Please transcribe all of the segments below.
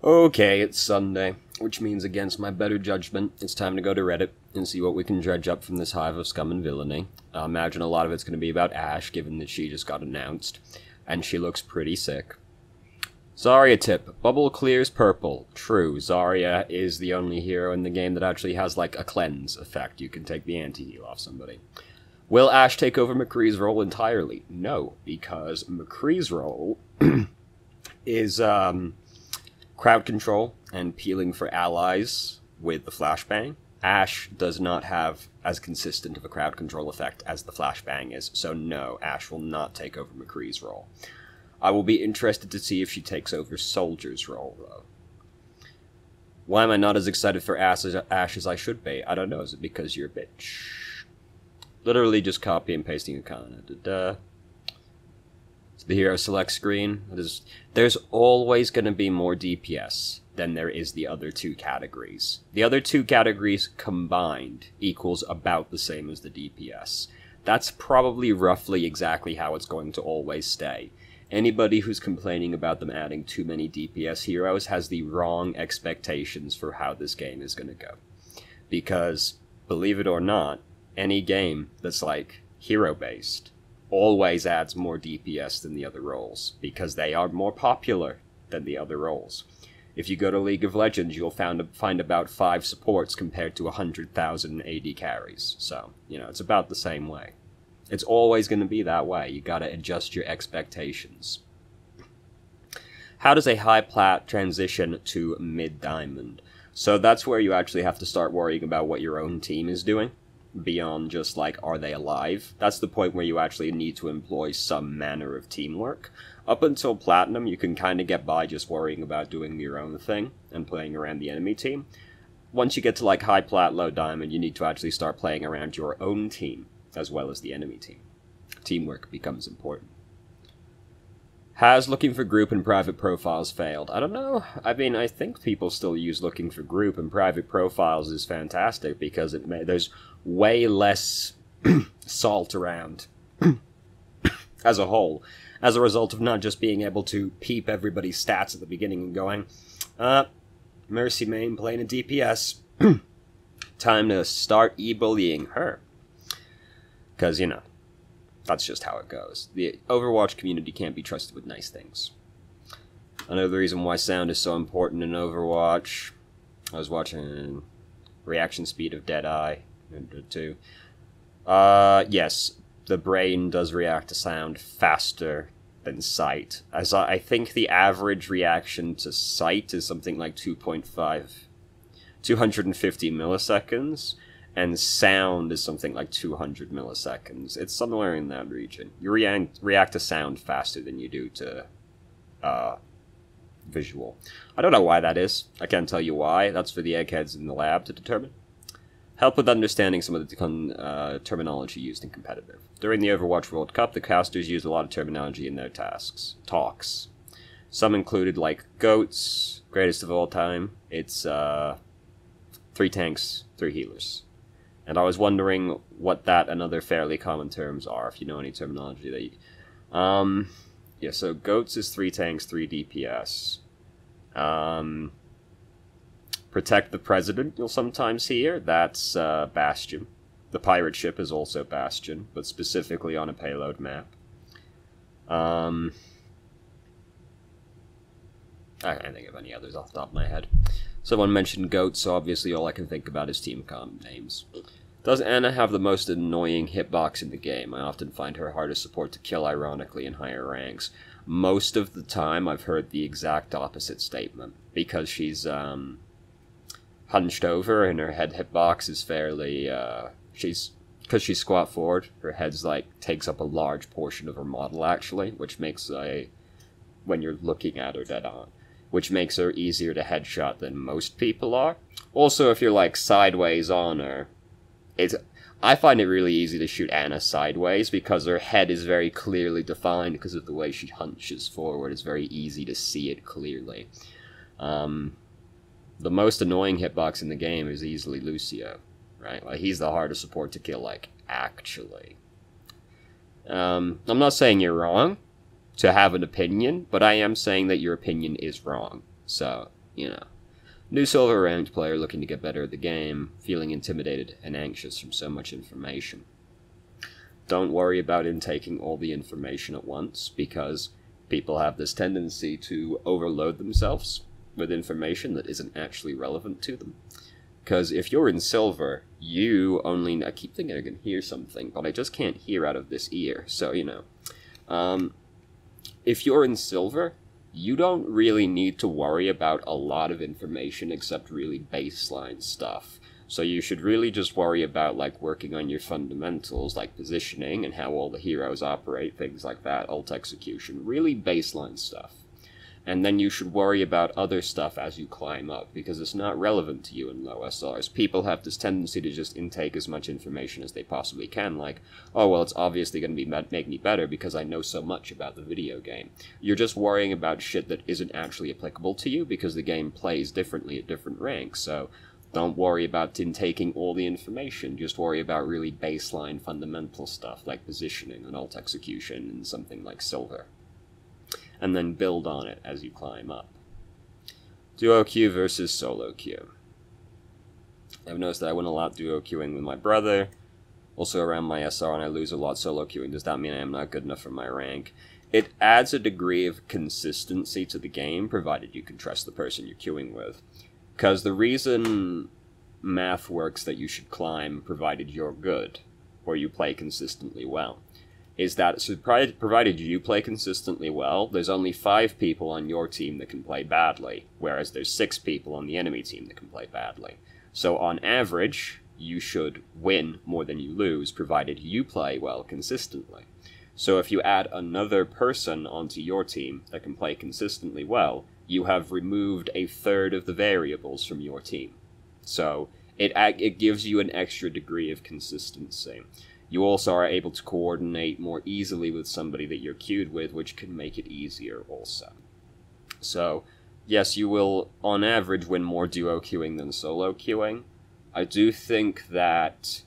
Okay, it's Sunday, which means against my better judgment, it's time to go to Reddit and see what we can dredge up from this hive of scum and villainy. I imagine a lot of it's going to be about Ash, given that she just got announced, and she looks pretty sick. Zarya tip. Bubble clears purple. True, Zarya is the only hero in the game that actually has, like, a cleanse effect. You can take the anti-heal off somebody. Will Ash take over McCree's role entirely? No, because McCree's role is, crowd control and peeling for allies with the flashbang. Ash does not have as consistent of a crowd control effect as the flashbang is, so no, Ash will not take over McCree's role. I will be interested to see if she takes over Soldier's role, though. Why am I not as excited for Ash as I should be? I don't know, is it because you're a bitch? Literally just copy and pasting a comment. The hero select screen. There's always going to be more DPS than there is the other two categories. The other two categories combined equals about the same as the DPS. That's probably roughly exactly how it's going to always stay. Anybody who's complaining about them adding too many DPS heroes has the wrong expectations for how this game is going to go. Because, believe it or not, any game that's like hero-based always adds more DPS than the other roles, because they are more popular than the other roles. If you go to League of Legends, you'll find about 5 supports compared to 100,000 AD carries. So, you know, it's about the same way. It's always going to be that way. You gotta adjust your expectations. How does a high plat transition to mid-diamond? So that's where you actually have to start worrying about what your own team is doing, beyond just, like, are they alive? That's the point where you actually need to employ some manner of teamwork. Up until Platinum, you can kind of get by just worrying about doing your own thing and playing around the enemy team. Once you get to, like, high plat, low diamond, you need to actually start playing around your own team, as well as the enemy team. Teamwork becomes important. Has looking for group and private profiles failed? I don't know. I mean, I think people still use looking for group, and private profiles is fantastic because there's way less salt around as a whole, as a result of not just being able to peep everybody's stats at the beginning and going, Mercy main playing a DPS. Time to start e-bullying her. Because, you know, that's just how it goes. The Overwatch community can't be trusted with nice things. Another reason why sound is so important in Overwatch, I was watching reaction speed of Deadeye, too. Yes, the brain does react to sound faster than sight. As I think the average reaction to sight is something like 250 milliseconds, and sound is something like 200 milliseconds. It's somewhere in that region. You react to sound faster than you do to visual. I don't know why that is. I can't tell you why. That's for the eggheads in the lab to determine. Help with understanding some of the terminology used in competitive. During the Overwatch World Cup, the casters used a lot of terminology in their talks. Some included, like, GOATs, greatest of all time. It's 3 tanks, 3 healers. And I was wondering what that and other fairly common terms are, if you know any terminology that you... yeah, so GOATs is 3 tanks, 3 DPS. Protect the President, you'll sometimes hear. That's Bastion. The pirate ship is also Bastion, but specifically on a payload map. I can't think of any others off the top of my head. Someone mentioned GOATs, so obviously all I can think about is team comp names. Does Ana have the most annoying hitbox in the game? I often find her hardest support to kill, ironically, in higher ranks. Most of the time, I've heard the exact opposite statement, because she's hunched over and her head hitbox is fairly... because she's squat forward, her head's takes up a large portion of her model, actually, which makes when you're looking at her dead on, which makes her easier to headshot than most people are. Also, if you're, sideways on her, I find it really easy to shoot Ana sideways, because her head is very clearly defined because of the way she hunches forward. It's very easy to see it clearly. The most annoying hitbox in the game is easily Lucio, right? He's the hardest support to kill, actually. I'm not saying you're wrong to have an opinion, but I am saying that your opinion is wrong. So, you know. New silver ranked player looking to get better at the game, feeling intimidated and anxious from so much information. Don't worry about intaking all the information at once, because people have this tendency to overload themselves with information that isn't actually relevant to them. Because if you're in silver, you only... I keep thinking I can hear something, but I just can't hear out of this ear, so, you know. If you're in silver, you don't really need to worry about a lot of information except really baseline stuff. So you should really just worry about, like, working on your fundamentals, like positioning and how all the heroes operate, things like that, ult execution, really baseline stuff. And then you should worry about other stuff as you climb up, because it's not relevant to you in low SRs. People have this tendency to just intake as much information as they possibly can, like, oh, well, it's obviously going to make me better because I know so much about the video game. You're just worrying about shit that isn't actually applicable to you, because the game plays differently at different ranks, so don't worry about intaking all the information, just worry about really baseline fundamental stuff, like positioning and ult execution and something like silver. And then build on it as you climb up. Duo queue versus solo queue. I've noticed that I win a lot duo queuing with my brother, also around my SR, and I lose a lot solo queuing. Does that mean I am not good enough for my rank? It adds a degree of consistency to the game, provided you can trust the person you're queuing with. Because the reason math works that you should climb, provided you're good, or you play consistently well, is that provided you play consistently well, there's only 5 people on your team that can play badly, whereas there's 6 people on the enemy team that can play badly. So on average, you should win more than you lose, provided you play well consistently. So if you add another person onto your team that can play consistently well, you have removed a third of the variables from your team. So it gives you an extra degree of consistency. You also are able to coordinate more easily with somebody that you're queued with, which can make it easier also. So, yes, you will, on average, win more duo queuing than solo queuing. I do think that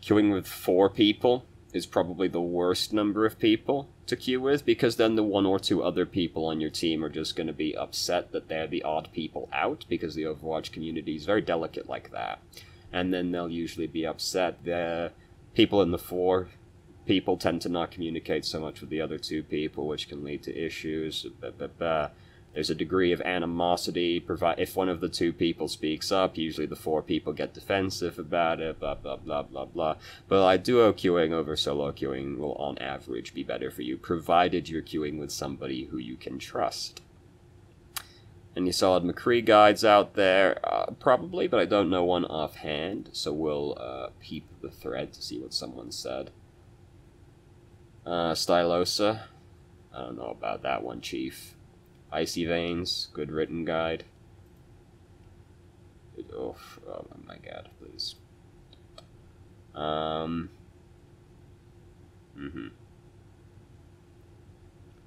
queuing with 4 people is probably the worst number of people to queue with, because then the 1 or 2 other people on your team are just going to be upset that they're the odd people out, because the Overwatch community is very delicate like that. And then they'll usually be upset. The people in the 4 people tend to not communicate so much with the other 2 people, which can lead to issues. There's a degree of animosity. If one of the 2 people speaks up, usually the 4 people get defensive about it, blah, blah, blah, blah, blah. But duo queuing over solo queuing will, on average, be better for you, provided you're queuing with somebody who you can trust. Any solid McCree guides out there? Probably, but I don't know one offhand, so we'll peep the thread to see what someone said. Stylosa? I don't know about that one, Chief. Icy Veins, good written guide. Oh my god, please.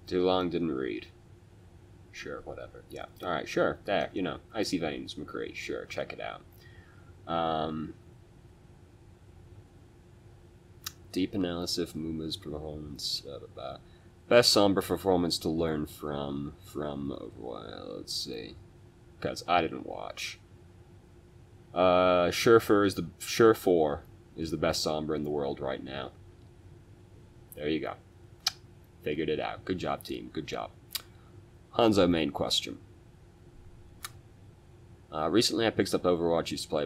Too long, didn't read. Sure, whatever. Yeah. Alright, sure. There, you know. Icy Veins, McCree. Sure, check it out. Deep analysis, Muma's performance. Best Sombra performance to learn from Overwatch. Let's see. Because I didn't watch. Surefour is the best Sombra in the world right now. There you go. Figured it out. Good job, team. Good job. Hanzo main question. Recently I picked up Overwatch, used to play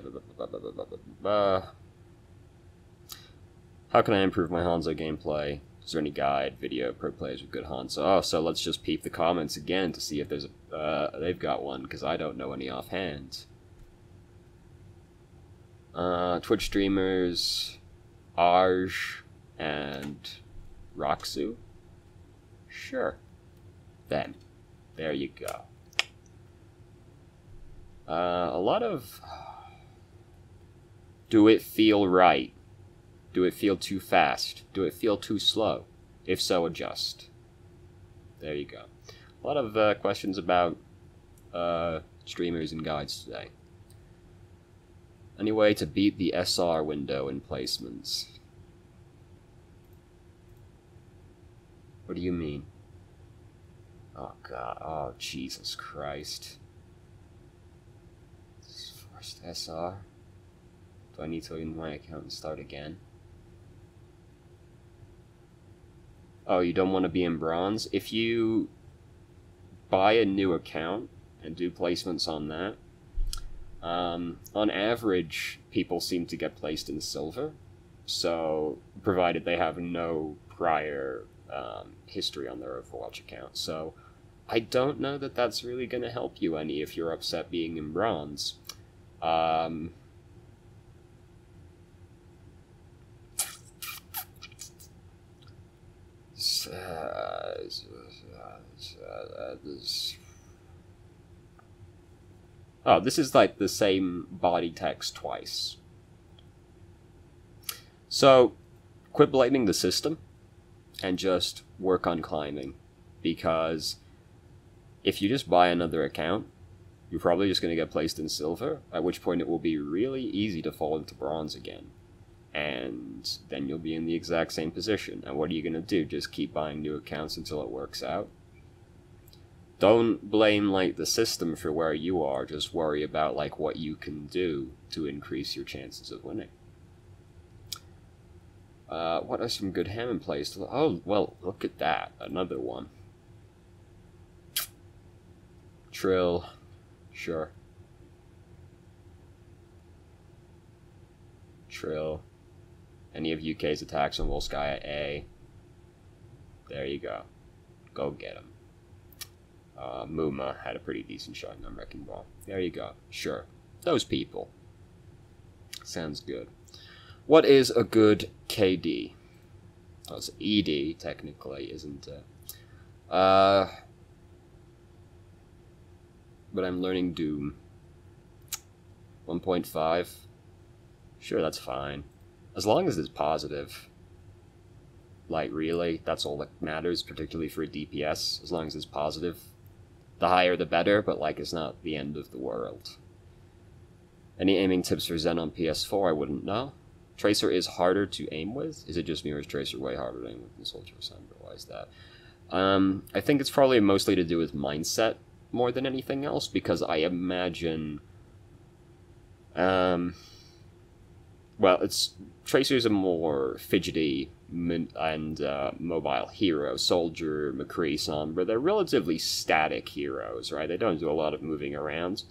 How can I improve my Hanzo gameplay? Is there any guide, video, pro players with good Hanzo? Oh, so let's just peep the comments again to see if there's they've got one, because I don't know any offhand. Twitch streamers, Arj, and Roxu? Sure. Then. There you go. A lot of... Do it feel right? Do it feel too fast? Do it feel too slow? If so, adjust. There you go. A lot of questions about streamers and guides today. Any way to beat the SR window in placements? What do you mean? Oh god, oh Jesus Christ. SR. Do I need to log into my account and start again? Oh, you don't want to be in bronze? If you buy a new account and do placements on that, on average, people seem to get placed in silver. So, provided they have no prior history on their Overwatch account. So, I don't know that that's really going to help you any if you're upset being in bronze. Oh, this is like the same body text twice. So, quit blaming the system and just work on climbing. Because if you just buy another account, you're probably just going to get placed in silver, at which point it will be really easy to fall into bronze again. And then you'll be in the exact same position. And what are you going to do? Just keep buying new accounts until it works out? Don't blame, like, the system for where you are. Just worry about, like, what you can do to increase your chances of winning. What are some good Hammond plays? Oh, well, look at that. Another one. Trill. Sure. Trill. Any of UK's attacks on Volskaya A. There you go. Go get him. Muma had a pretty decent shot on Wrecking Ball. There you go. Sure. Those people. Sounds good. What is a good KD? Oh, it's ED, technically, isn't it? But I'm learning Doom. 1.5. Sure, that's fine. As long as it's positive. Like, really, that's all that matters, particularly for a DPS. As long as it's positive. The higher the better, but, like, it's not the end of the world. Any aiming tips for Zen on PS4? I wouldn't know. Tracer is harder to aim with? Is it just me, or is Tracer way harder to aim with than Soldier or Sombra? Why is that? I think it's probably mostly to do with mindset more than anything else, because I imagine... well, Tracer's a more fidgety and mobile hero. Soldier, McCree, Sombra, they're relatively static heroes, right? They don't do a lot of moving around.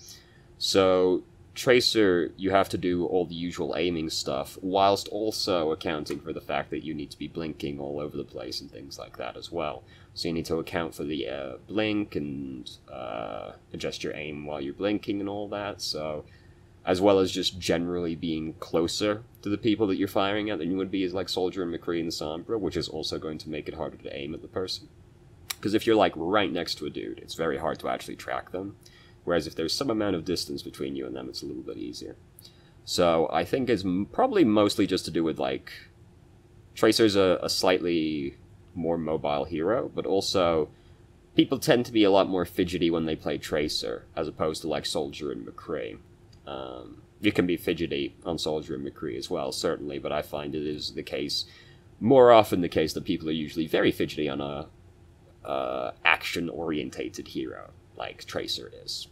So, Tracer, you have to do all the usual aiming stuff, whilst also accounting for the fact that you need to be blinking all over the place and things like that as well. So you need to account for the blink and adjust your aim while you're blinking and all that, so... as well as just generally being closer to the people that you're firing at than you would be as, like, Soldier and McCree and Sombra, which is also going to make it harder to aim at the person. Because if you're, like, right next to a dude, it's very hard to actually track them. Whereas if there's some amount of distance between you and them, it's a little bit easier. So I think it's probably mostly just to do with, like... Tracer's a slightly more mobile hero, but also... people tend to be a lot more fidgety when they play Tracer, as opposed to, like, Soldier and McCree. You can be fidgety on Soldier and McCree as well, certainly, but I find it is the case, more often the case, that people are usually very fidgety on a action-orientated hero, like Tracer is.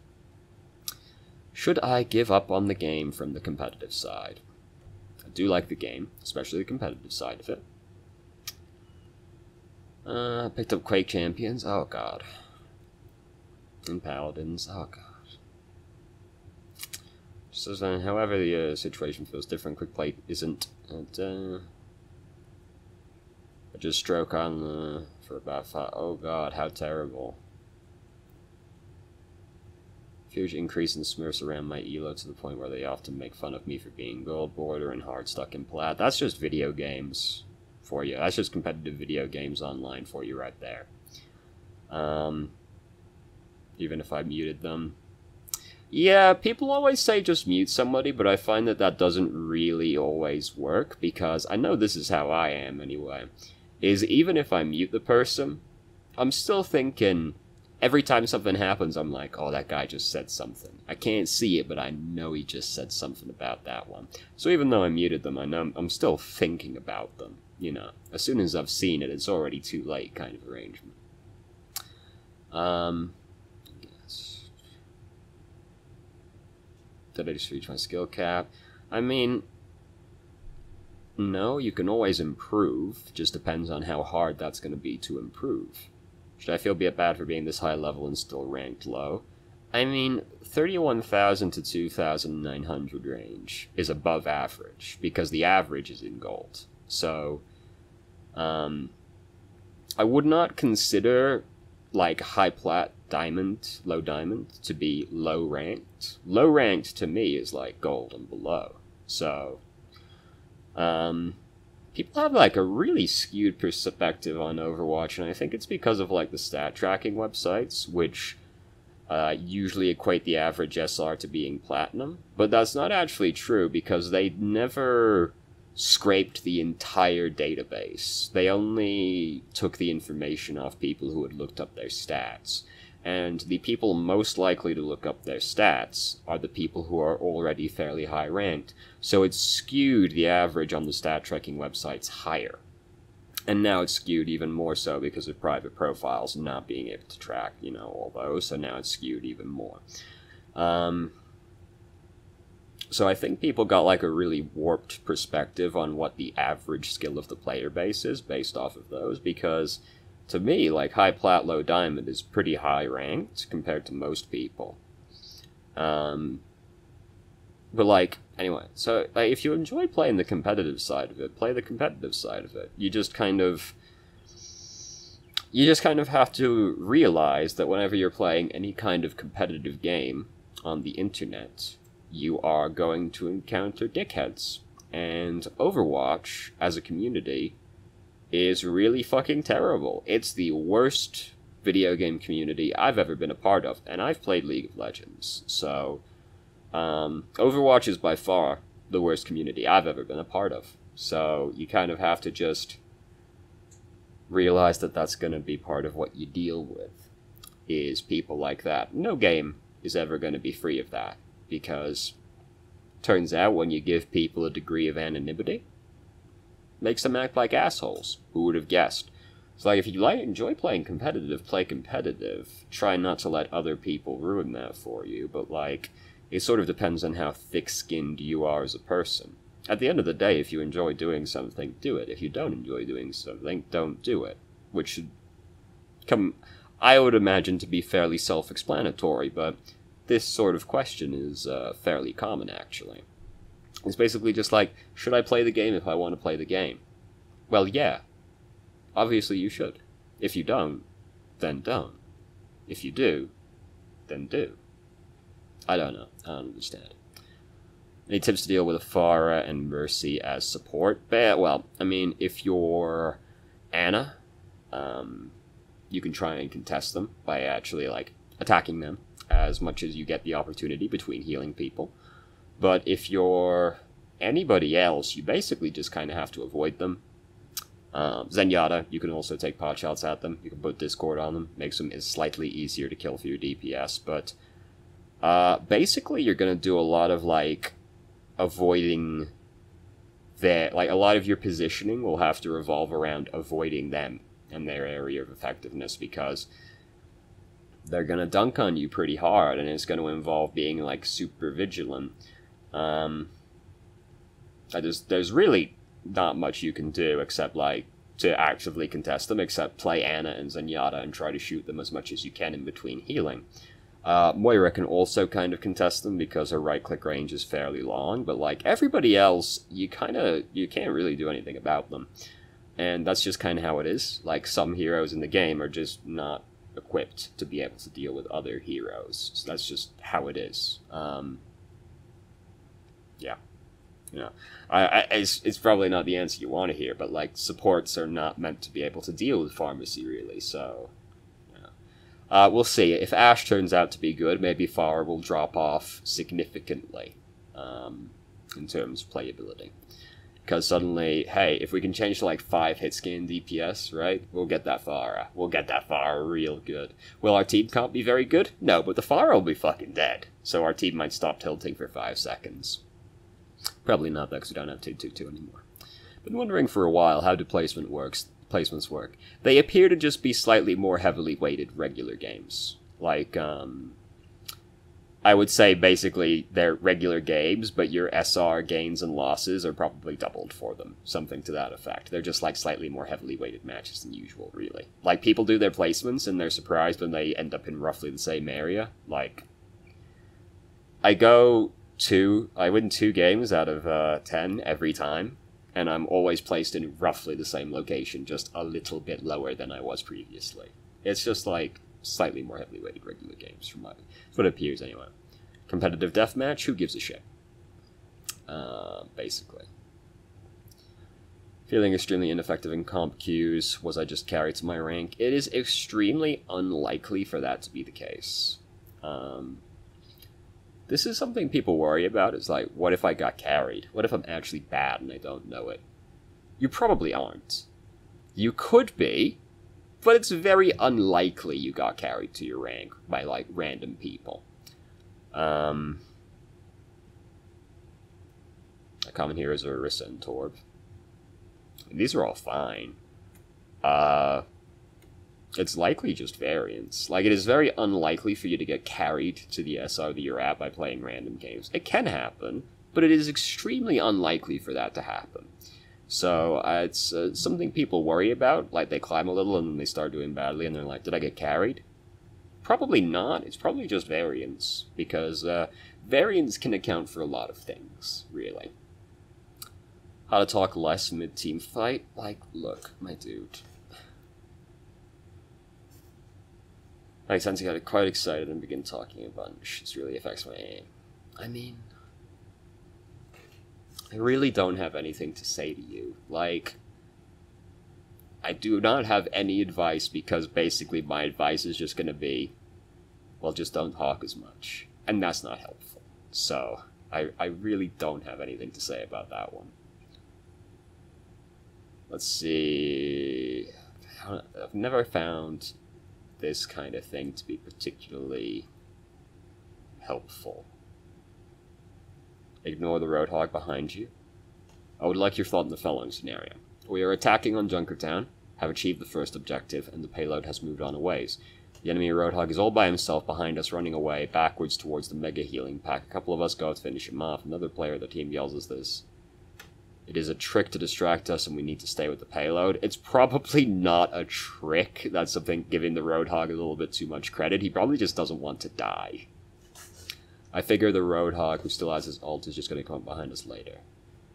Should I give up on the game from the competitive side? I do like the game, especially the competitive side of it. Picked up Quake Champions, oh god. And Paladins, oh god. So, however, the situation feels different. Quick play isn't. And, I just stroke on for about 5. Oh god, how terrible. Huge increase in smurfs around my elo to the point where they often make fun of me for being gold border and hard stuck in plat. That's just video games for you. That's just competitive video games online for you right there. Even if I muted them. Yeah, people always say just mute somebody, but I find that that doesn't really always work, because I know this is how I am anyway, is even if I mute the person, I'm still thinking, every time something happens, I'm like, oh, that guy just said something. I can't see it, but I know he just said something about that one. So even though I muted them, I know I'm still thinking about them, you know. As soon as I've seen it, it's already too late kind of arrangement. Did I just reach my skill cap? I mean, no, you can always improve. Just depends on how hard that's going to be to improve. Should I feel bad for being this high level and still ranked low? I mean, 31,000 to 2,900 range is above average, because the average is in gold. So, I would not consider, like, high plat diamond, low diamond, to be low ranked. Low ranked, to me, is, like, gold and below. So, people have, like, a really skewed perspective on Overwatch, and I think it's because of, like, the stat tracking websites, which usually equate the average SR to being platinum. But that's not actually true, because they never scraped the entire database. They only took the information off people who had looked up their stats. And the people most likely to look up their stats are the people who are already fairly high ranked. So it's skewed the average on the stat tracking websites higher. And now it's skewed even more so because of private profiles not being able to track, you know, all those. So now it's skewed even more. So I think people got, like, a really warped perspective on what the average skill of the player base is based off of those, because to me, like, high plat, low diamond is pretty high ranked compared to most people. But, like, anyway, so, like, if you enjoy playing the competitive side of it, play the competitive side of it. You just kind of have to realize that whenever you're playing any kind of competitive game on the internet, you are going to encounter dickheads. And Overwatch, as a community, is really fucking terrible. It's the worst video game community I've ever been a part of, and I've played League of Legends, so Overwatch is by far the worst community I've ever been a part of. So you kind of have to just realize that that's going to be part of what you deal with, is people like that. No game is ever going to be free of that, because turns out when you give people a degree of anonymity, makes them act like assholes. Who would have guessed? It's like, if you enjoy playing competitive, play competitive. Try not to let other people ruin that for you, but, like, it sort of depends on how thick-skinned you are as a person. At the end of the day, if you enjoy doing something, do it. If you don't enjoy doing something, don't do it. Which should come, I would imagine, to be fairly self-explanatory, but this sort of question is fairly common, actually. It's basically just like, should I play the game if I want to play the game? Well, yeah. Obviously you should. If you don't, then don't. If you do, then do. I don't know. I don't understand. Any tips to deal with Afara and Mercy as support? Well, I mean, if you're Ana, you can try and contest them by actually, like, attacking them as much as you get the opportunity between healing people. But if you're anybody else, you basically just kind of have to avoid them. Zenyatta, you can also take pot shots at them. You can put Discord on them. Makes them slightly easier to kill for your DPS. But basically you're going to do a lot of, like, avoiding their... Like, a lot of your positioning will have to revolve around avoiding them and their area of effectiveness, because they're going to dunk on you pretty hard, and it's going to involve being, like, super vigilant. There's really not much you can do except, like, to actively contest them, except play Ana and Zenyatta and try to shoot them as much as you can in between healing. Moira can also kind of contest them because her right-click range is fairly long, but, like, everybody else, you can't really do anything about them. And that's just kind of how it is. Like, some heroes in the game are just not equipped to be able to deal with other heroes. So that's just how it is. Yeah. You know, it's probably not the answer you want to hear, but, like, supports are not meant to be able to deal with pharmacy, really, so... Yeah. We'll see. If Ashe turns out to be good, maybe Pharah will drop off significantly, in terms of playability. Because suddenly, hey, if we can change to, like, 5 hit scan DPS, right, we'll get that Pharah. We'll get that Pharah real good. Will our team comp be very good? No, but the Pharah will be fucking dead. So our team might stop tilting for 5 seconds. Probably not, though, because we don't have 2-2-2 anymore. Been wondering for a while how do placements work. They appear to just be slightly more heavily weighted regular games. Like, I would say basically they're regular games, but your SR gains and losses are probably doubled for them. Something to that effect. They're just like slightly more heavily weighted matches than usual, really. Like, people do their placements and they're surprised when they end up in roughly the same area. Like, I win 2 games out of 10 every time, and I'm always placed in roughly the same location, just a little bit lower than I was previously. It's just like slightly more heavily weighted regular games from that's what it appears anyway. Competitive deathmatch, who gives a shit? Basically. Feeling extremely ineffective in comp queues. Was I just carried to my rank? It is extremely unlikely for that to be the case. This is something people worry about. It's like, what if I got carried? What if I'm actually bad and I don't know it? You probably aren't. You could be, but it's very unlikely you got carried to your rank by, like, random people. A common heroes are Orisa and Torb. These are all fine. It's likely just variance. Like, it is very unlikely for you to get carried to the SR that you're at by playing random games. It can happen, but it is extremely unlikely for that to happen. So, it's something people worry about. Like, they climb a little and then they start doing badly and they're like, did I get carried? Probably not. It's probably just variance. Because variance can account for a lot of things, really. How to talk less mid-team fight? Like, look, my dude. Like, since I got quite excited and began talking a bunch, this really affects my aim. I mean, I really don't have anything to say to you. Like, I do not have any advice because basically my advice is just going to be, well, just don't talk as much. And that's not helpful. So, I really don't have anything to say about that one. Let's see. I've never found this kind of thing to be particularly helpful. Ignore the Roadhog behind you. I would like your thought in the following scenario. We are attacking on Junkertown, have achieved the first objective, and the payload has moved on a ways. The enemy Roadhog is all by himself behind us, running away, backwards towards the Mega Healing Pack. A couple of us go to finish him off. Another player of the team yells us this. It is a trick to distract us, and we need to stay with the payload. It's probably not a trick. That's something giving the Roadhog a little bit too much credit. He probably just doesn't want to die. I figure the Roadhog, who still has his ult, is just going to come up behind us later.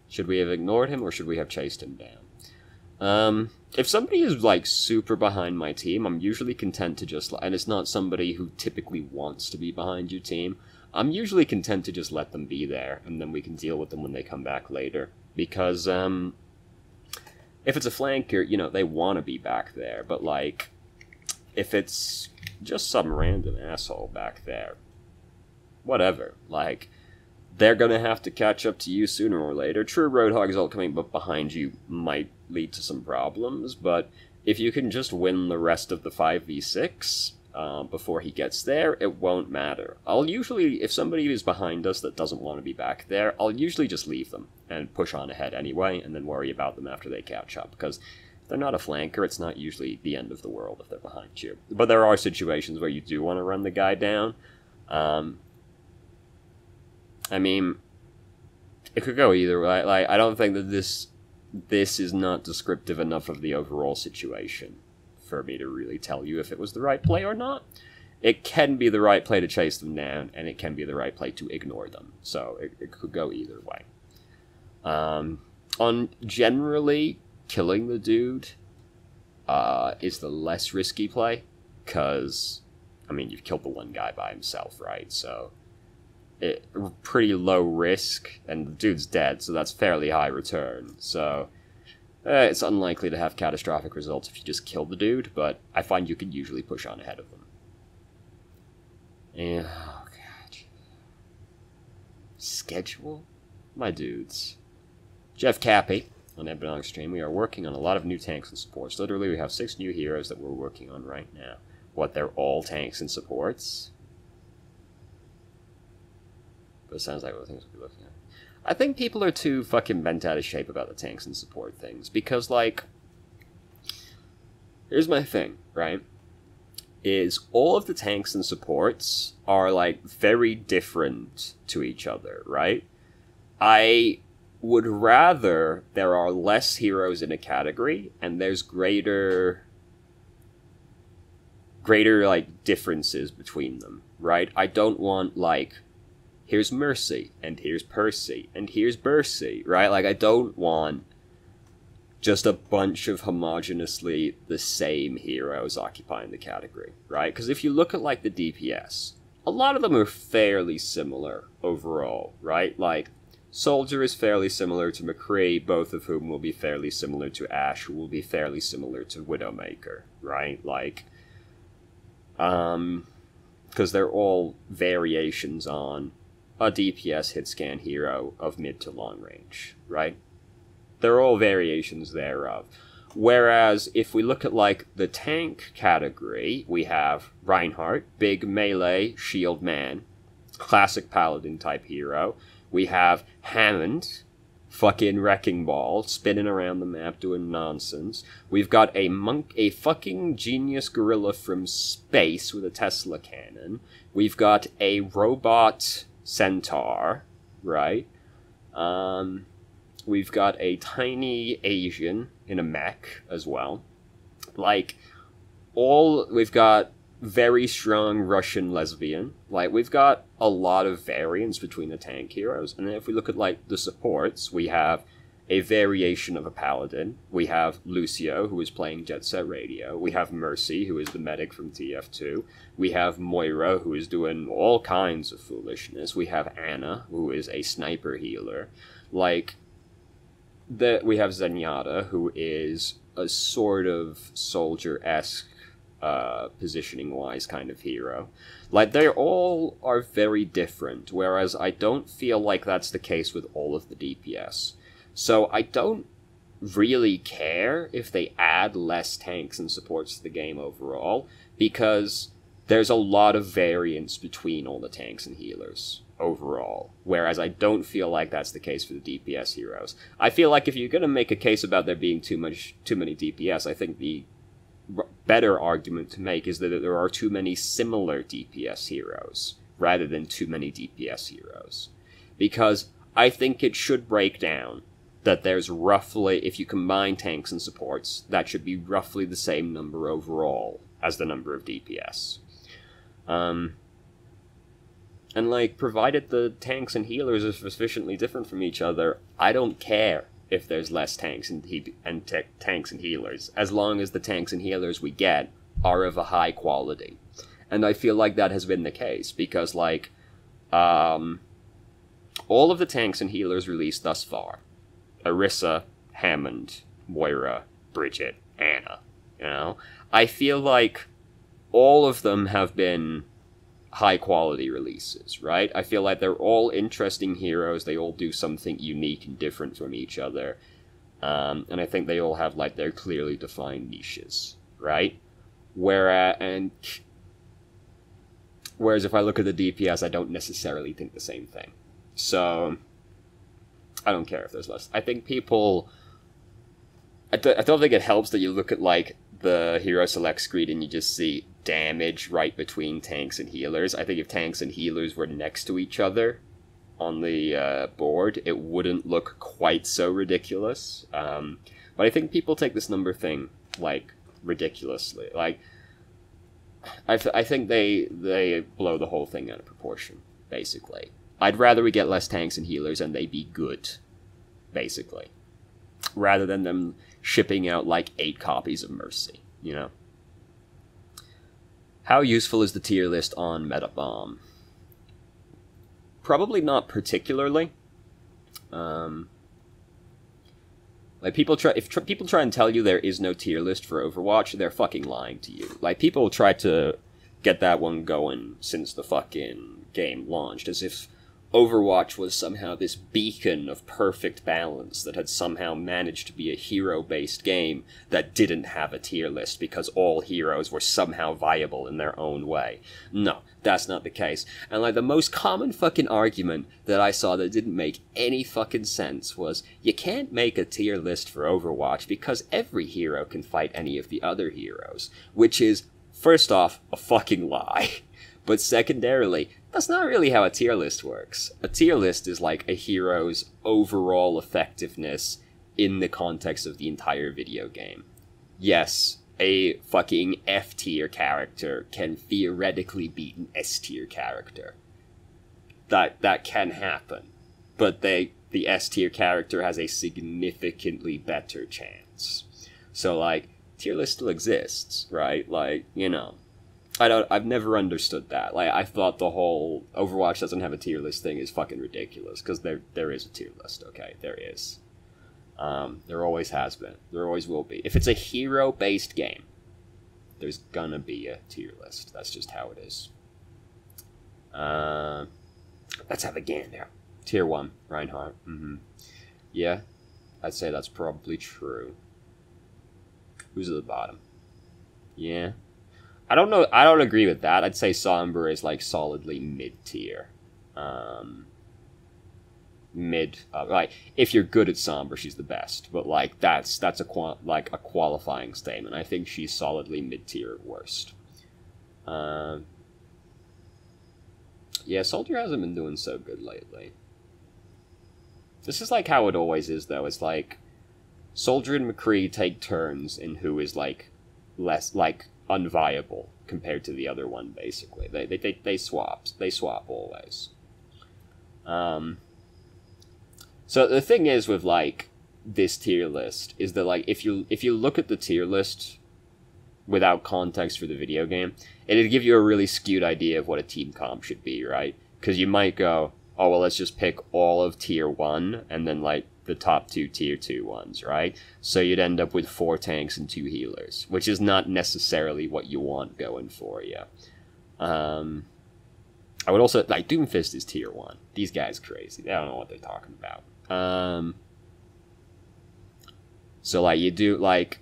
Should we have ignored him, or should we have chased him down? If somebody is, like, super behind my team, I'm usually content to just... And it's not somebody who typically wants to be behind your team. I'm usually content to just let them be there, and then we can deal with them when they come back later. Because, if it's a flanker, you know, they want to be back there, but, like, if it's just some random asshole back there, whatever, like, they're gonna have to catch up to you sooner or later. True, Roadhog's ult coming behind you might lead to some problems, but if you can just win the rest of the 5v6 before he gets there, it won't matter. I'll usually, if somebody is behind us that doesn't want to be back there, I'll usually just leave them and push on ahead anyway, and then worry about them after they catch up, because if they're not a flanker, it's not usually the end of the world if they're behind you. But there are situations where you do want to run the guy down. I mean, it could go either way. Like, I don't think that this is not descriptive enough of the overall situation for me to really tell you if it was the right play or not. It can be the right play to chase them down, and it can be the right play to ignore them. So it could go either way. On generally, killing the dude is the less risky play, because, I mean, you've killed the one guy by himself, right? So, pretty low risk, and the dude's dead, so that's fairly high return. So, it's unlikely to have catastrophic results if you just kill the dude, but I find you can usually push on ahead of them. And, oh god. Schedule? My dudes. Jeff Cappy, on Ebonong Stream, we are working on a lot of new tanks and supports. Literally, we have 6 new heroes that we're working on right now. What, they're all tanks and supports? But it sounds like what things we'll be looking at. I think people are too fucking bent out of shape about the tanks and support things, because, like, here's my thing, right? is all of the tanks and supports are, like, very different to each other, right? I would rather there are less heroes in a category, and there's greater, like, differences between them, right? I don't want, like, here's Mercy, and here's Percy, and here's Bercy, right? Like, I don't want just a bunch of homogeneously the same heroes occupying the category, right? Because if you look at, like, the DPS, a lot of them are fairly similar overall, right? Like, Soldier is fairly similar to McCree, both of whom will be fairly similar to Ashe, who will be fairly similar to Widowmaker, right? Like, because they're all variations on a DPS hit-scan hero of mid to long range, right? They're all variations thereof. Whereas, if we look at, like, the tank category, we have Reinhardt, big melee shield man, classic paladin type hero. We have Hammond, fucking wrecking ball, spinning around the map doing nonsense. We've got a fucking genius gorilla from space with a Tesla cannon. We've got a robot centaur, right? We've got a tiny Asian in a mech as well. Like, we've got very strong Russian lesbian. Like, we've got a lot of variance between the tank heroes. And then if we look at, like, the supports, we have a variation of a paladin. We have Lucio, who is playing Jet Set Radio. We have Mercy, who is the medic from TF2. We have Moira, who is doing all kinds of foolishness. We have Anna, who is a sniper healer. Like, we have Zenyatta, who is a sort of soldier-esque, positioning-wise kind of hero. Like, they all are very different, whereas I don't feel like that's the case with all of the DPS. So I don't really care if they add less tanks and supports to the game overall, because there's a lot of variance between all the tanks and healers overall, whereas I don't feel like that's the case for the DPS heroes. I feel like if you're going to make a case about there being too many DPS, I think the better argument to make is that there are too many similar DPS heroes rather than too many DPS heroes. Because I think it should break down that there's roughly, if you combine tanks and supports, that should be roughly the same number overall as the number of DPS. And, like, provided the tanks and healers are sufficiently different from each other, I don't care if there's less tanks and tanks and healers, as long as the tanks and healers we get are of a high quality. And I feel like that has been the case, because, like, all of the tanks and healers released thus far, Orisa, Hammond, Moira, Bridget, Anna, you know? I feel like all of them have been high-quality releases, right? I feel like they're all interesting heroes, they all do something unique and different from each other, and I think they all have, like, their clearly defined niches, right? Whereas if I look at the DPS, I don't necessarily think the same thing. So, I don't care if there's less. I think people... I don't think it helps that you look at, like, the hero select screen and you just see damage right between tanks and healers. I think if tanks and healers were next to each other on the board, it wouldn't look quite so ridiculous. But I think people take this number thing, like, ridiculously. Like, I think they blow the whole thing out of proportion, basically. I'd rather we get less tanks and healers and they be good, basically, rather than them shipping out, like, 8 copies of Mercy, you know? How useful is the tier list on Metabomb? Probably not particularly. Like, if people try and tell you there is no tier list for Overwatch, they're fucking lying to you. Like, people try to get that one going since the fucking game launched, as if Overwatch was somehow this beacon of perfect balance that had somehow managed to be a hero-based game that didn't have a tier list because all heroes were somehow viable in their own way. No, that's not the case. And, like, the most common fucking argument that I saw that didn't make any fucking sense was, you can't make a tier list for Overwatch because every hero can fight any of the other heroes, which is first off, a fucking lie. But secondarily, that's not really how a tier list works. A tier list is like a hero's overall effectiveness in the context of the entire video game. Yes, a fucking F tier character can theoretically beat an S tier character. That can happen. But the S tier character has a significantly better chance. So, like, tier list still exists, right? Like, you know, I've never understood that. Like, I thought the whole Overwatch doesn't have a tier list thing is fucking ridiculous, because there is a tier list, okay? There is. There always has been. There always will be. If it's a hero-based game, there's gonna be a tier list. That's just how it is. Let's have a gander. Tier 1, Reinhardt. Yeah, I'd say that's probably true. Who's at the bottom? Yeah. I don't know. I don't agree with that. I'd say Sombra is, like, solidly mid-tier. Like, if you're good at Sombra, she's the best. But, like, that's a qualifying statement. I think she's solidly mid-tier at worst. Yeah, Soldier hasn't been doing so good lately. This is, like, how it always is, though. It's, like, Soldier and McCree take turns in who is, like, less, like, unviable compared to the other one, basically. They swap. They swap always. So the thing is with, like, this tier list is that, like, if you look at the tier list without context for the video game, it'd give you a really skewed idea of what a team comp should be, right? Because you might go, oh, well, let's just pick all of tier 1 and then, like, the top 2 tier 2 ones, right? So you'd end up with 4 tanks and 2 healers, which is not necessarily what you want going for you. I would also, like, Doomfist is tier 1. These guys crazy. They don't know what they're talking about. So, like, you do, like,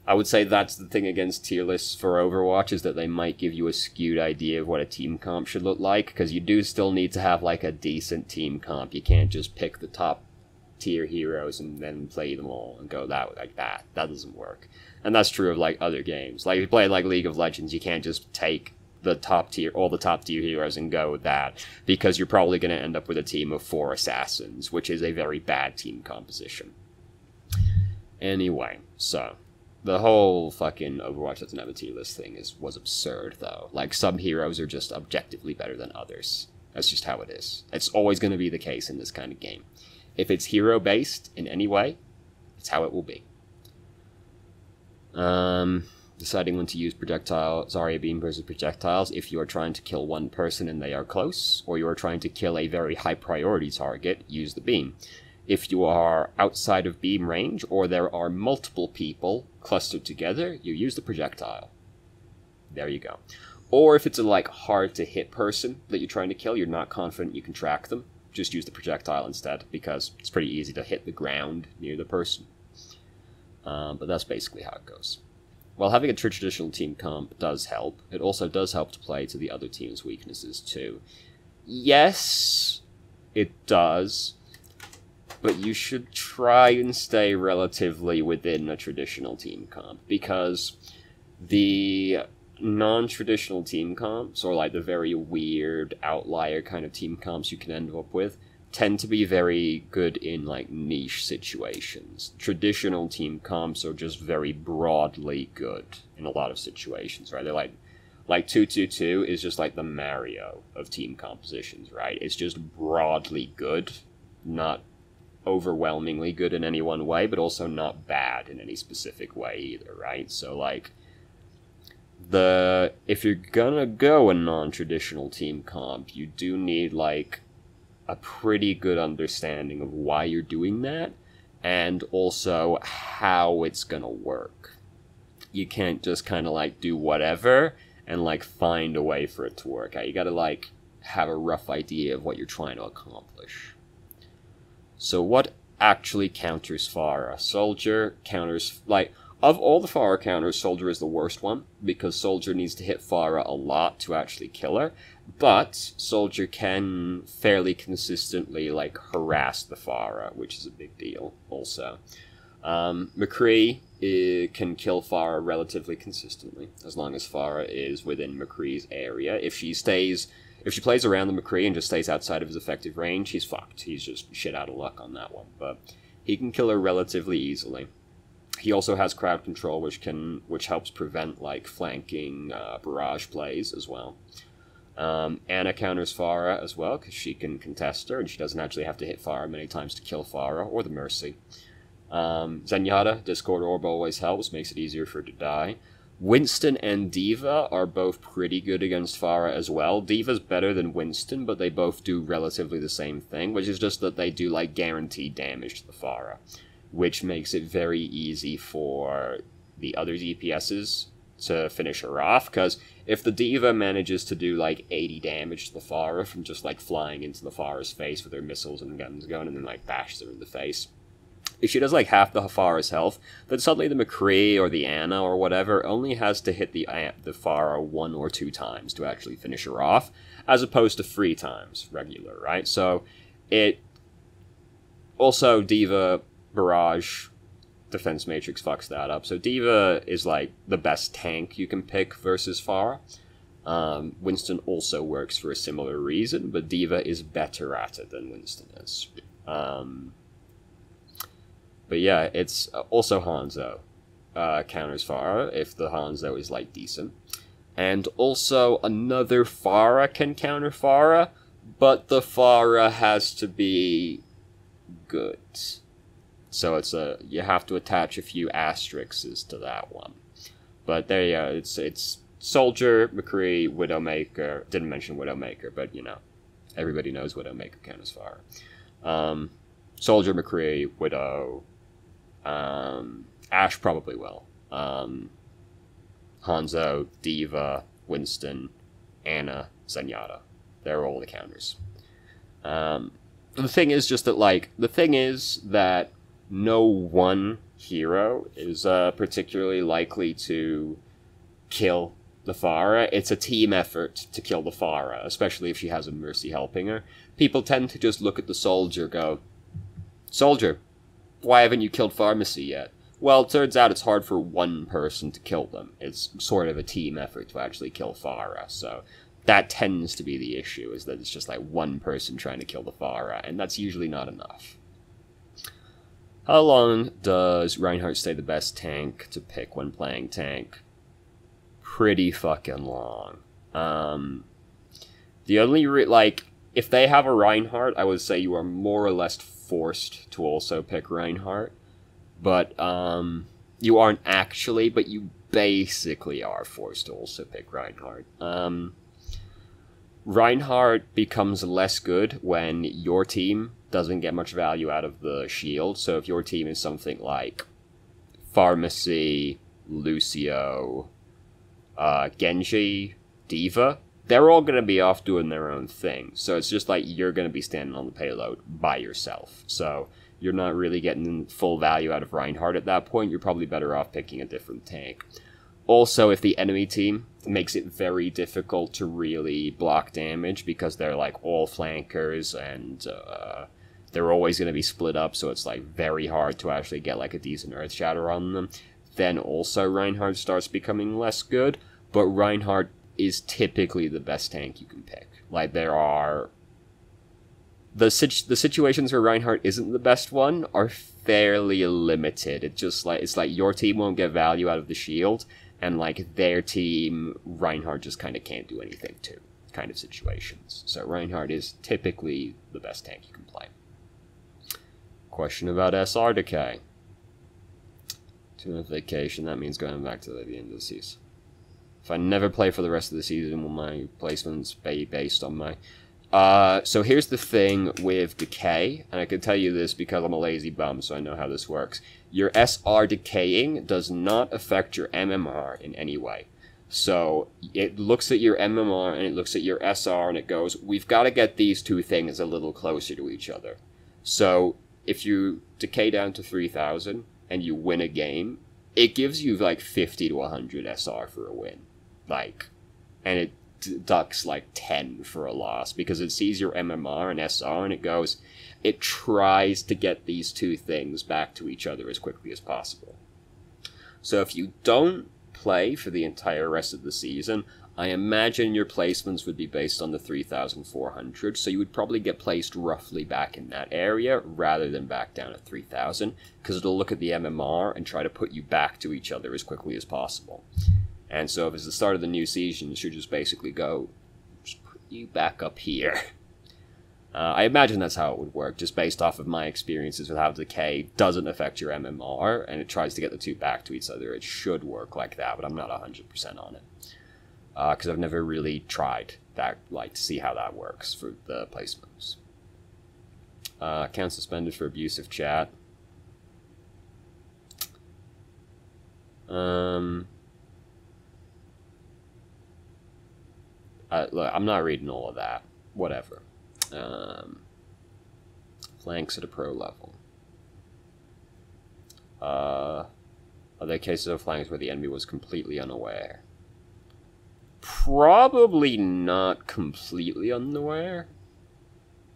I would say that's the thing against tier lists for Overwatch, is that they might give you a skewed idea of what a team comp should look like, because you do still need to have, like, a decent team comp. You can't just pick the top tier heroes and then play them all and go that like that. That doesn't work. And that's true of, like, other games. Like, if you play, like, League of Legends, you can't just take all the top tier heroes and go with that, because you're probably going to end up with a team of 4 assassins, which is a very bad team composition. Anyway, so the whole fucking Overwatch doesn't have a tier list thing was absurd, though. Like, some heroes are just objectively better than others. That's just how it is. It's always going to be the case in this kind of game. If it's hero-based in any way, it's how it will be. Deciding when to use Zarya Beam versus projectiles. If you are trying to kill one person and they are close, or you are trying to kill a very high-priority target, use the beam. If you are outside of beam range, or there are multiple people clustered together, you use the projectile. There you go. Or if it's a, like, hard-to-hit person that you're trying to kill, you're not confident you can track them, just use the projectile instead, because it's pretty easy to hit the ground near the person. But that's basically how it goes. While having a traditional team comp does help, it also does help to play to the other team's weaknesses too. Yes, it does, but you should try and stay relatively within a traditional team comp, because the non-traditional team comps, or, like, the very weird outlier kind of team comps you can end up with, tend to be very good in, like, niche situations. Traditional team comps are just very broadly good in a lot of situations, right? They're like 2-2-2 is just like the Mario of team compositions, right? It's just broadly good, not overwhelmingly good in any one way, but also not bad in any specific way either, right? So, like, if you're gonna go a non-traditional team comp, you do need, like, a pretty good understanding of why you're doing that, and also how it's gonna work. You can't just kind of, like, do whatever and, like, find a way for it to work out. You gotta, like, have a rough idea of what you're trying to accomplish. So what actually counters Pharah? Soldier counters, like, of all the Pharah counters, Soldier is the worst one, because Soldier needs to hit Pharah a lot to actually kill her, but Soldier can fairly consistently, like, harass the Pharah, which is a big deal, also. McCree can kill Pharah relatively consistently, as long as Pharah is within McCree's area. If she plays around the McCree and just stays outside of his effective range, he's fucked. He's just shit out of luck on that one. But he can kill her relatively easily. He also has crowd control, which helps prevent like flanking barrage plays as well. Ana counters Pharah as well, because she can contest her, and she doesn't actually have to hit Pharah many times to kill Pharah, or the Mercy. Zenyatta, Discord Orb always helps, makes it easier for her to die. Winston and D.Va are both pretty good against Pharah as well. D.Va's better than Winston, but they both do relatively the same thing, which is just that they do, like, guaranteed damage to the Pharah, which makes it very easy for the other DPSs to finish her off, because if the D.Va manages to do, like, 80 damage to the Pharah from just, like, flying into the Pharah's face with her missiles and guns going, and then, like, bashes her in the face, if she does like half the Pharah's health, then suddenly the McCree or the Ana or whatever only has to hit the Pharah 1 or 2 times to actually finish her off, as opposed to 3 times regular, right? So it also D.Va Barrage Defense Matrix fucks that up. So D.Va is like the best tank you can pick versus Pharah. Winston also works for a similar reason, but D.Va is better at it than Winston is. But yeah, it's also Hanzo counters Pharah if the Hanzo is, like, decent. And also another Pharah can counter Pharah, but the Pharah has to be good. So you have to attach a few asterisks to that one. But there you go, it's Soldier, McCree, Widowmaker. Didn't mention Widowmaker, but, you know, everybody knows Widowmaker counters Pharah. Soldier, McCree, Widow... Ashe probably will. Hanzo, D.Va, Winston, Ana, Zenyatta. They're all the counters. The thing is that no one hero is particularly likely to kill the Pharah. It's a team effort to kill the Pharah, especially if she has a Mercy helping her. People tend to just look at the Soldier and go, Soldier, why haven't you killed Pharmacy yet? Well, it turns out it's hard for one person to kill them. It's sort of a team effort to actually kill Pharah, so that tends to be the issue, is that it's just like one person trying to kill the Pharah, and that's usually not enough. How long does Reinhardt stay the best tank to pick when playing tank? Pretty fucking long. The only, if they have a Reinhardt, I would say you are more or less forced to also pick Reinhardt, but you aren't actually, but you basically are forced to also pick Reinhardt. Reinhardt becomes less good when your team doesn't get much value out of the shield, so if your team is something like Pharmacy, Lucio, Genji, D.Va, they're all going to be off doing their own thing. So it's just like you're going to be standing on the payload by yourself. So you're not really getting full value out of Reinhardt at that point. You're probably better off picking a different tank. Also, if the enemy team makes it very difficult to really block damage because they're like all flankers and they're always going to be split up, so it's like very hard to actually get like a decent Earth Shatter on them, then also Reinhardt starts becoming less good. But Reinhardt is typically the best tank you can pick. Like, there are... The situations where Reinhardt isn't the best one are fairly limited. It's like your team won't get value out of the shield, and like their team, Reinhardt just kind of can't do anything to, kind of situations. So Reinhardt is typically the best tank you can play. Question about SR decay. 2-month vacation, that means going back to the end of the season. If I never play for the rest of the season, will my placements be based on my... So here's the thing with decay, and I can tell you this because I'm a lazy bum, so I know how this works. Your SR decaying does not affect your MMR in any way. So it looks at your MMR and it looks at your SR and it goes, we've got to get these two things a little closer to each other. So if you decay down to 3,000 and you win a game, it gives you like 50 to 100 SR for a win. Like, and deducts like 10 for a loss, because it sees your MMR and SR and it tries to get these two things back to each other as quickly as possible. So if you don't play for the entire rest of the season, I imagine your placements would be based on the 3,400, so you would probably get placed roughly back in that area rather than back down at 3,000, because it'll look at the MMR and try to put you back to each other as quickly as possible. And so if it's the start of the new season, it should just basically just put you back up here. I imagine that's how it would work, just based off of my experiences with how decay doesn't affect your MMR, and it tries to get the two back to each other. It should work like that, but I'm not 100% on it. Because I've never really tried that, like, to see how that works for the placements. Account suspended for abusive chat. Look, I'm not reading all of that. Whatever. Flanks at a pro level. Are there cases of flanks where the enemy was completely unaware? Probably not completely unaware.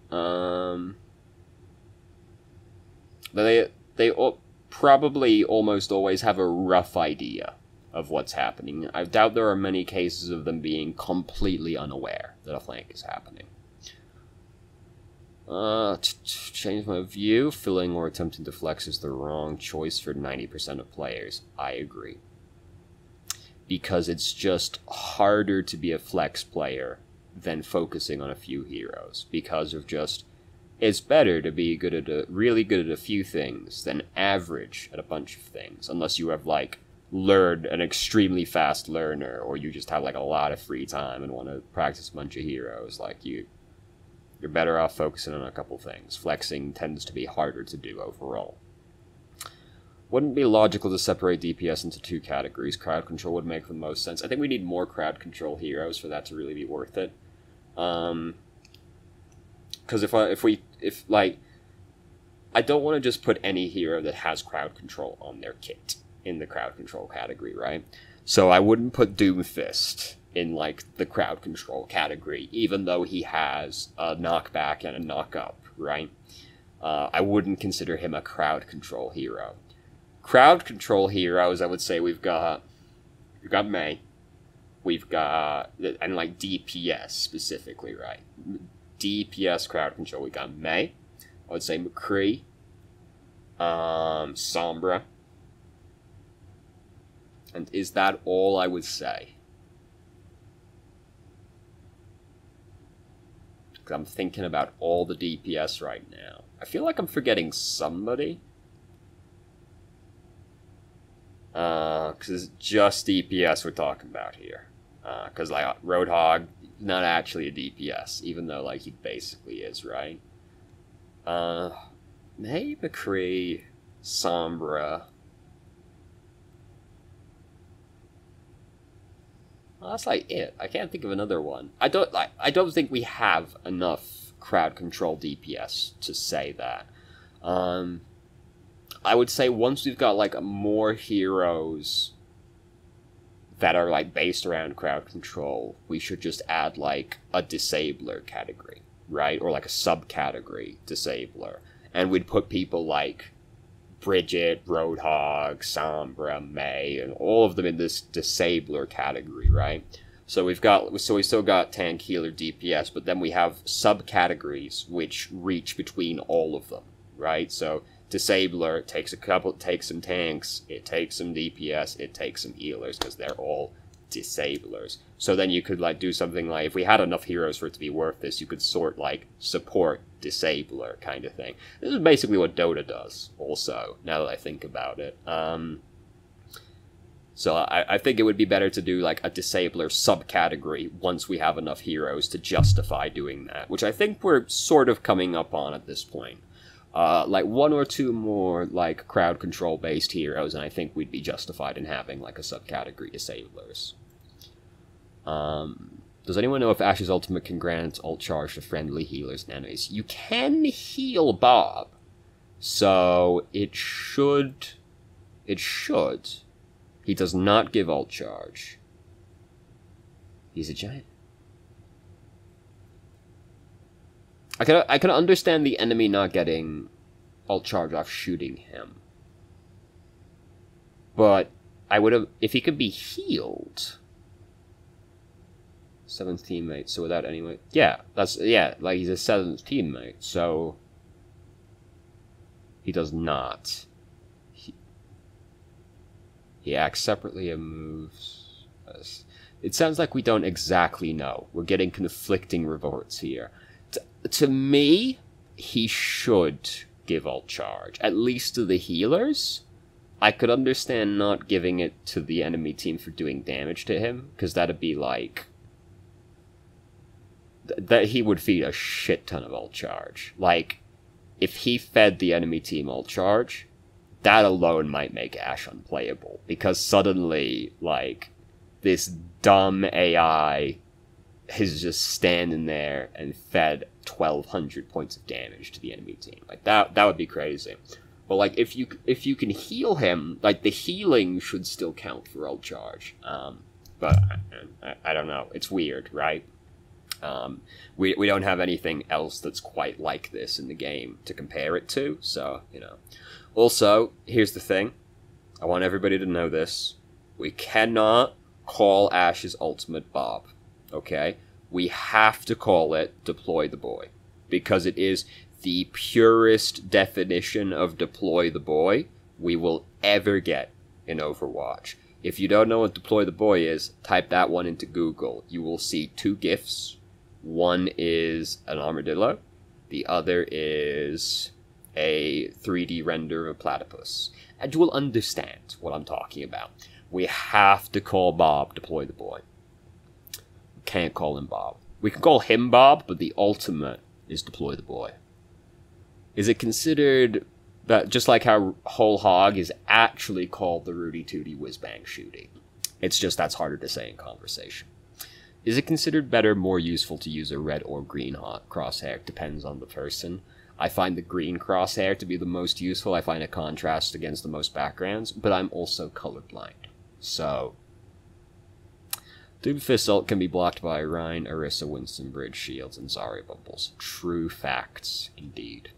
But they probably almost always have a rough idea of what's happening. I doubt there are many cases of them being completely unaware that a flank is happening. Change my view. Filling or attempting to flex is the wrong choice for 90% of players. I agree. Because it's just harder to be a flex player than focusing on a few heroes. Because of just, it's better to be really good at a few things than average at a bunch of things. Unless you have, like, learned an extremely fast learner, or you just have, like, a lot of free time and want to practice a bunch of heroes. Like, you're better off focusing on a couple things. Flexing tends to be harder to do overall. Wouldn't it be logical to separate DPS into two categories? Crowd control would make the most sense. I think we need more crowd control heroes for that to really be worth it. Because I don't want to just put any hero that has crowd control on their kit in the crowd control category, right? So I wouldn't put Doomfist in, like, the crowd control category, even though he has a knockback and a knock-up, right? I wouldn't consider him a crowd control hero. Crowd control heroes, I would say we've got Mei, and like DPS specifically, right? DPS crowd control, we got Mei, I would say McCree, Sombra, and is that all I would say? Because I'm thinking about all the DPS right now. I feel like I'm forgetting somebody. Because it's just DPS we're talking about here. Because, like, Roadhog, not actually a DPS, even though, like, he basically is, right? Mei, McCree, Sombra. Well, that's, like, it. I can't think of another one. I don't think we have enough crowd control DPS to say that. I would say once we've got, like, more heroes that are, like, based around crowd control, we should just add, like, a disabler category, right? Or, like, a subcategory disabler. And we'd put people like Bridget, Roadhog, Sombra, Mei, and all of them in this disabler category, right? So we still got tank, healer, DPS, but then we have subcategories which reach between all of them, right? So disabler takes some tanks, it takes some DPS, it takes some healers, because they're all disablers. So then you could, like, do something like, if we had enough heroes for it to be worth this, you could sort, like, support disabler kind of thing. This is basically what Dota does also, now that I think about it. So I think it would be better to do, like, a disabler subcategory once we have enough heroes to justify doing that, which I think we're sort of coming up on at this point. Like, one or two more, like, crowd control based heroes, and I think we'd be justified in having, like, a subcategory disablers. Does anyone know if Ash's ultimate can grant ult charge to friendly healers and enemies? You can heal Bob, so it should. He does not give ult charge. He's a giant. I can understand the enemy not getting alt charge off shooting him. But I would have, if he could be healed. 7th teammate, so without anyway. Yeah, like he's a 7th teammate, so he does not. He acts separately and moves. It sounds like we don't exactly know. We're getting conflicting reports here. To me, he should give alt charge, at least to the healers. I could understand not giving it to the enemy team for doing damage to him, because that'd be like... that he would feed a shit ton of alt charge. Like, if he fed the enemy team alt charge, that alone might make Ashe unplayable, because suddenly, like, this dumb AI is just standing there and fed 1,200 points of damage to the enemy team. Like, that would be crazy. But, like, if you can heal him, like, the healing should still count for alt charge. But, I don't know. It's weird, right? We don't have anything else that's quite like this in the game to compare it to, so, you know. Also, here's the thing. I want everybody to know this. We cannot call Ashe's ultimate Bob, okay? We have to call it Deploy the Boy, because it is the purest definition of Deploy the Boy we will ever get in Overwatch. If you don't know what Deploy the Boy is, type that one into Google. You will see 2 GIFs. One is an armadillo. The other is a 3D render of a platypus. And you will understand what I'm talking about. We have to call Bob Deploy the Boy. We can't call him Bob. We can call him Bob, but the ultimate is Deploy the Boy. Is it considered that, just like how Whole Hog is actually called the Rudy Tooty Whiz Bang Shooty? It's just that's harder to say in conversation. Is it considered better, more useful to use a red or green crosshair? Depends on the person. I find the green crosshair to be the most useful. I find it contrasts against the most backgrounds, but I'm also colorblind. So, Doomfist ult can be blocked by Rhine, Orisa, Winston, Bridge, Shields, and Zarya Bubbles. True facts, indeed.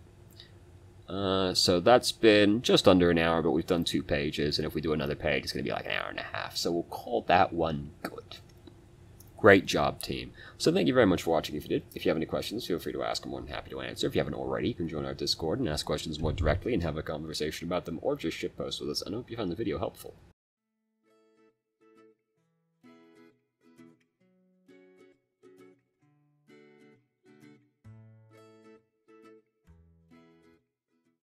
So that's been just under an hour, but we've done 2 pages, and if we do another page, it's going to be like an hour and a half. So we'll call that one good. Great job, team. So thank you very much for watching if you did. If you have any questions, feel free to ask. I'm more than happy to answer. If you haven't already, you can join our Discord and ask questions more directly and have a conversation about them, or just shitpost with us. And I hope you found the video helpful.